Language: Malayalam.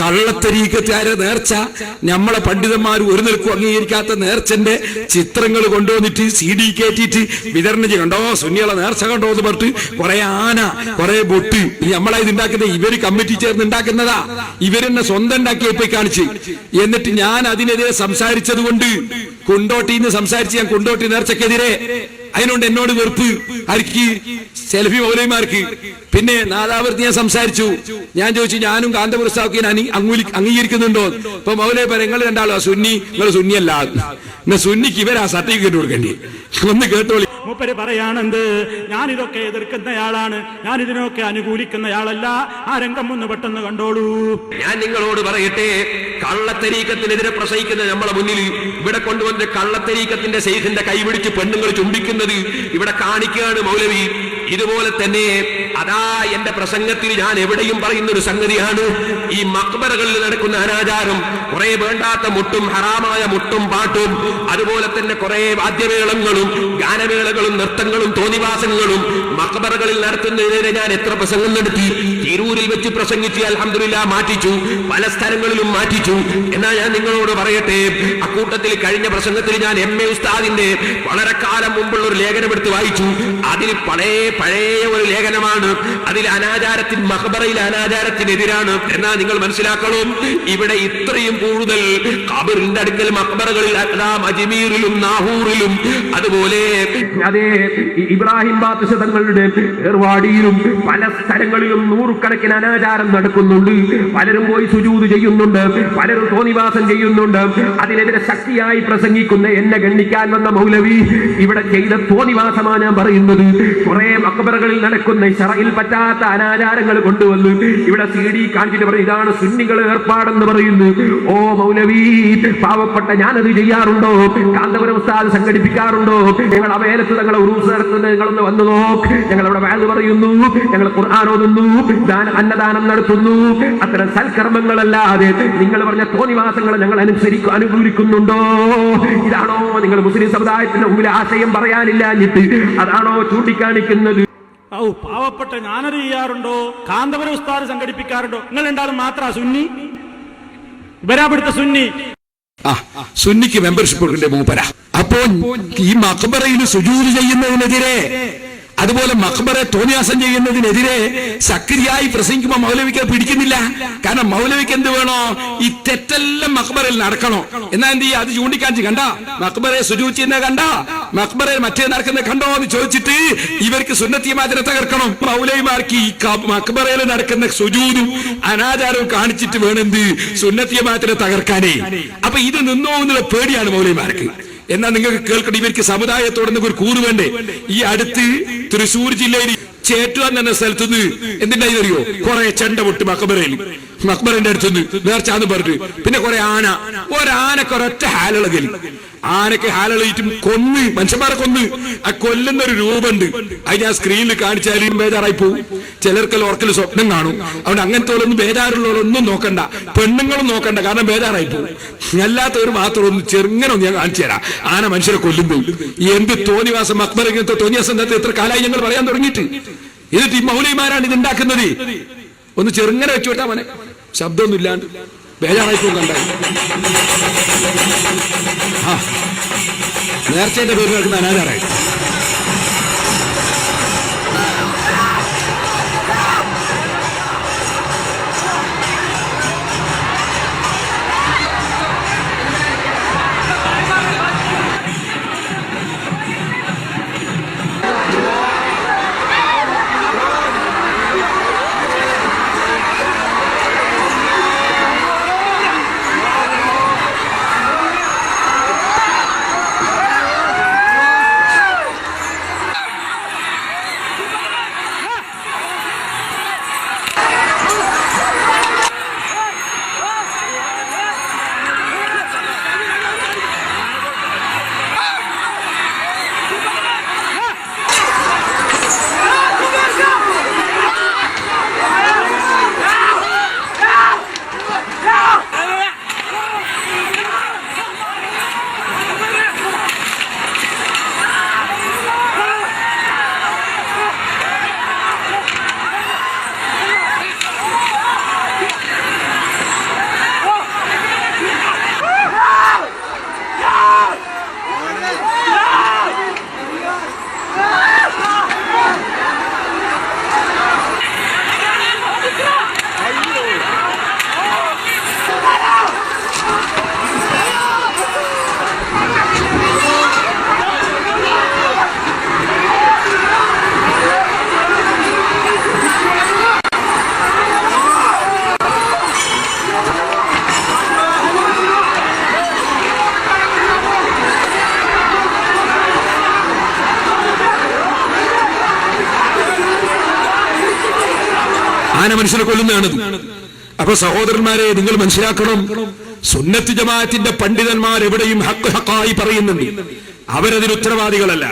കള്ളത്തരീക്കത്താരെ നേർച്ച നമ്മളെ പണ്ഡിതന്മാർ ഒരു നിൽക്കും അംഗീകരിക്കാത്ത നേർച്ചന്റെ ചിത്രങ്ങൾ കൊണ്ടുവന്നിട്ട് CD കയറ്റിയിട്ട് വിതരണം ചെയ്യും. കണ്ടോ സുന്നികളെ നേർച്ച കണ്ടോ എന്ന് പറഞ്ഞിട്ട് കുറെ ആന കുറെ ബൊട്ട് നമ്മളെ ഇത് ഉണ്ടാക്കുന്ന ഇവര് കമ്മിറ്റി ചേർന്ന് ഉണ്ടാക്കുന്നതാ. ഇവരെന്നെ സ്വന്തം ഉണ്ടാക്കിയപ്പോ കാണിച്ച്. എന്നിട്ട് ഞാൻ അതിനെതിരെ സംസാരിച്ചത് കൊണ്ട് കൊണ്ടോട്ടിന്ന് സംസാരിച്ച് ഞാൻ കൊണ്ടോട്ടി നേർച്ചക്കെതിരെ അതിനോണ്ട് എന്നോട് വെറുപ്പ് ആർക്ക് സെൽഫി മൗലവിമാർക്ക്. പിന്നെ നാദാവൃത്തി ഞാൻ സംസാരിച്ചു. ഞാൻ ചോദിച്ചു ഞാനും കാന്തപുരസ്ഥാക്കിയെ അംഗീകരിക്കുന്നുണ്ടോ? ഇപ്പൊ മൗലവി പറയും നിങ്ങൾ രണ്ടാളോ സുന്നി, നിങ്ങൾ സുന്നിയല്ല, സുന്നിക്ക് ഇവരാ സർട്ടിഫിക്കറ്റ് കൊടുക്കേണ്ടി. ഒന്ന് കേട്ടോളി. മൂപ്പര് പറയാണെന്ത്, ഞാനിതൊക്കെ എതിർക്കുന്നയാളാണ്, ഞാൻ ഇതിനൊക്കെ അനുകൂലിക്കുന്നയാളല്ല. ആ രംഗം ഒന്ന് പെട്ടെന്ന് കണ്ടോളൂ. ഞാൻ നിങ്ങളോട് പറയട്ടെ, കള്ളത്തരീക്കത്തിനെതിരെ പ്രസംഗിക്കുന്ന നമ്മളെ മുന്നിൽ ഇവിടെ കൊണ്ടുവന്ന കള്ളത്തരീക്കത്തിന്റെ ശൈഖിന്റെ കൈപിടിച്ച് പെണ്ണുങ്ങൾ ചുംബിക്കുന്നത് ഇവിടെ കാണിക്കുകയാണ് മൗലവി. ഇതുപോലെ തന്നെ അതാ എന്റെ പ്രസംഗത്തിൽ ഞാൻ എവിടെയും പറയുന്ന ഒരു സംഗതിയാണ്, ഈ മക്ബറകളിൽ നടക്കുന്ന അനാചാരം, കുറെ വേണ്ടാത്ത മുട്ടും ഹറാമായ മുട്ടും പാട്ടും, അതുപോലെ തന്നെ കുറെ വാദ്യമേളങ്ങളും ഗാനമേളകളും നൃത്തങ്ങളും തോന്നിവാസങ്ങളും മക്ബറകളിൽ നടത്തുന്നതിനെതിരെ ഞാൻ എത്ര പ്രസംഗം നടത്തി. തിരൂരിൽ വെച്ച് പ്രസംഗിച്ച് അൽഹംദുലില്ലാഹ് മാറ്റിച്ചു, പല സ്ഥലങ്ങളിലും മാറ്റിച്ചു. എന്നാൽ ഞാൻ നിങ്ങളോട് പറയട്ടെ, അക്കൂട്ടത്തിൽ കഴിഞ്ഞ പ്രസംഗത്തിൽ ഞാൻ MA ഉസ്താദിന്റെ വളരെ കാലം മുമ്പുള്ള ഒരു ലേഖനം എടുത്ത് വായിച്ചു. അതിൽ പഴയ ഒരു ലേഖനമാണ്. അതിൽ അനാചാരത്തിന് മഖബറയിലെ അനാചാരത്തിനെതിരാണ്. എന്നാൽ നിങ്ങൾ മനസ്സിലാക്കണം, ഇവിടെ ഇത്രയും കൂടുതൽ ഖബറിന്റെ അടുക്കൽ മഖബറകളിൽ അജ്മീറിലും നാഹൂറിലും അതുപോലെ അതേ ഇബ്രാഹിം ബാദുഷ തങ്ങളുടെ ഏർവാടിയിലും പല സ്ഥലങ്ങളിലും നൂറുകണക്കിന് അനാചാരം നടക്കുന്നുണ്ട്. പലരും പോയി സുജൂദ് ചെയ്യുന്നുണ്ട്, പലരും തോന്നിവാസം ചെയ്യുന്നുണ്ട്. അതിനെതിരെ ശക്തിയായി പ്രസംഗിക്കുന്ന എന്നെ ഗണ്ണിക്കാൻ വന്ന മൗലവി ഇവിടെ ചെയ്ത തോന്നിവാസമാണ് ഞാൻ പറയുന്നത്. കുറെ മഖബറകളിൽ നടക്കുന്ന ശറഇൽ പറ്റാത്ത അനാചാരങ്ങൾ കൊണ്ടുവന്ന് ഇവിടെ CD കാണിച്ചിട്ട് പറയും ഇതാണ് സുന്നികളെ ഏർപ്പാടെന്ന് പറയുന്നു. ഓ മൗലവി, പാവപ്പെട്ട ഞാനത് ചെയ്യാറുണ്ടോ? കാന്തപുരം ഉസ്താദ് സംഘടിപ്പിക്കാറുണ്ടോ? ഞങ്ങൾ അവേലത്ത് തങ്ങളെ ഉറൂസ് നടത്തുന്നത് നിങ്ങളൊന്ന് വന്നു നോക്ക്. ഞങ്ങൾ അവിടെ വാഴ് പറയുന്നു, ഞങ്ങൾ ഖുർആൻ ഓതുന്നു, അന്നദാനം നടത്തുന്നു. അത്തരം സൽക്കർമ്മങ്ങളല്ലാതെ നിങ്ങൾ പറഞ്ഞ തോന്നിവാസങ്ങൾ ഞങ്ങൾ അനുകൂലിക്കുന്നുണ്ടോ? ഇതാണോ നിങ്ങൾ മുസ്ലിം സമുദായത്തിന്റെ മുമ്പിൽ ആശയം പറയാനില്ലാഞ്ഞിട്ട് അതാണോ ചൂണ്ടിക്കാണിക്കുന്നത്? പാവപ്പെട്ട ഞാനത് ചെയ്യാറുണ്ടോ? കാന്തപുരം ഉസ്താദ് സംഘടിപ്പിക്കാറുണ്ടോ? നിങ്ങൾ രണ്ടാളും മാത്ര സുന്നി, ഇവരാപ്പെടുത്ത സുന്നി. സുന്നിക്ക് മെമ്പർഷിപ്പ് കൊടുക്കണ്ടേ മൂപ്പര? അപ്പോ ഈ മഖബറയിൽ സുജൂദ് ചെയ്യുന്നതിനെതിരെ, അതുപോലെ മഖബറെ തോന്നിയാസം ചെയ്യുന്നതിനെതിരെ സക്രിയായി പ്രസംഗിക്കുമ്പോൾ മൗലവിക്ക് പിടിക്കുന്നില്ല. കാരണം മൗലവിക്ക് എന്ത് വേണോ? ഈ തെറ്റെല്ലാം മഖബറയിൽ നടക്കണോ. എന്നാ എന്ത് ചെയ്യും? അത് ചൂണ്ടിക്കാണിച്ച് കണ്ട മഖബറെ സുജൂദ് ചെയ്യുന്ന കണ്ട, മഖബറയിൽ മറ്റേ നടക്കുന്നത് കണ്ടോ എന്ന് ചോദിച്ചിട്ട് ഇവർക്ക് സുന്നത്ത് ജമാഅത്തിനെ തകർക്കണം. മൗലവിമാർക്ക് ഈ മഖബറയിൽ നടക്കുന്ന സുജൂദും അനാചാരവും കാണിച്ചിട്ട് വേണമെന്ത് സുന്നത്ത് ജമാഅത്തിനെ തകർക്കാനേ. അപ്പൊ ഇത് നിന്നോ എന്നുള്ള പേടിയാണ് മൗലവിമാർക്ക്. എന്നാ നിങ്ങൾക്ക് കേൾക്കട്ടെ, ഇവർക്ക് സമുദായത്തോടെ ഒരു കൂറ് വേണ്ടേ? ഈ അടുത്ത് തൃശ്ശൂർ ജില്ലയിൽ ചേറ്റുവാൻ എന്ന സ്ഥലത്തുനിന്ന് എന്തിനായി അറിയോ? കുറെ ചെണ്ട പൊട്ട് മഖബറയിൽ, മഖബറിന്റെ അടുത്തുനിന്ന് നേർച്ചാന്ന് പറഞ്ഞു. പിന്നെ കുറെ ആന, ഒരാനക്ക് ഒരൊറ്റ ഹാലിളകൽ, ആനക്ക് ഹാലിളയിട്ടും കൊന്ന് മനുഷ്യന്മാരെ കൊന്ന്. ആ കൊല്ലുന്ന ഒരു രൂപമുണ്ട്, അത് ഞാൻ സ്ക്രീനിൽ കാണിച്ചാലും ബേജാറായി പോകും. ചിലർക്കെല്ലാം ഓർക്കൽ സ്വപ്നം കാണും. അതുകൊണ്ട് അങ്ങനത്തെ ഒന്നും ബേജാറുള്ളവരൊന്നും നോക്കണ്ട, പെണ്ണുങ്ങളും നോക്കണ്ട, കാരണം ബേജാറായി പോകും. അല്ലാത്തവർ മാത്രം ഒന്ന് ചെറുങ്ങനെ ഒന്ന് ഞാൻ കാണിച്ചു തരാം. ആന മനുഷ്യരെ കൊല്ലുമ്പോൾ എന്ത് തോന്നിവാസം, മഖ്ബറ ഇങ്ങനത്തെ തോന്നിവാസം എത്ര കാലമായി ഞങ്ങൾ പറയാൻ തുടങ്ങിയിട്ട്. എന്നിട്ട് ഈ മൗലവിമാരാണ് ഇത് ഉണ്ടാക്കുന്നത്. ഒന്ന് ചെറുങ്ങനെ വെച്ചു വിട്ടാ മോനെ, ശബ്ദമൊന്നും ഇല്ലാണ്ട് ബേജാറായി പോകും. കണ്ടായി നേർച്ചയുടെ പേര് നടക്കുന്ന അനാചാരായി. ആന മനുഷ്യനെ കൊല്ലുന്നതാണ്. അപ്പൊ സഹോദരന്മാരെ, നിങ്ങൾ മനസ്സിലാക്കണം, സുന്നത്ത് ജമാഅത്തിന്റെ പണ്ഡിതന്മാർ എവിടെയും ഹക്ക് ഹക്കായി പറയുന്നുണ്ട്. അവരതിന് ഉത്തരവാദികളല്ല.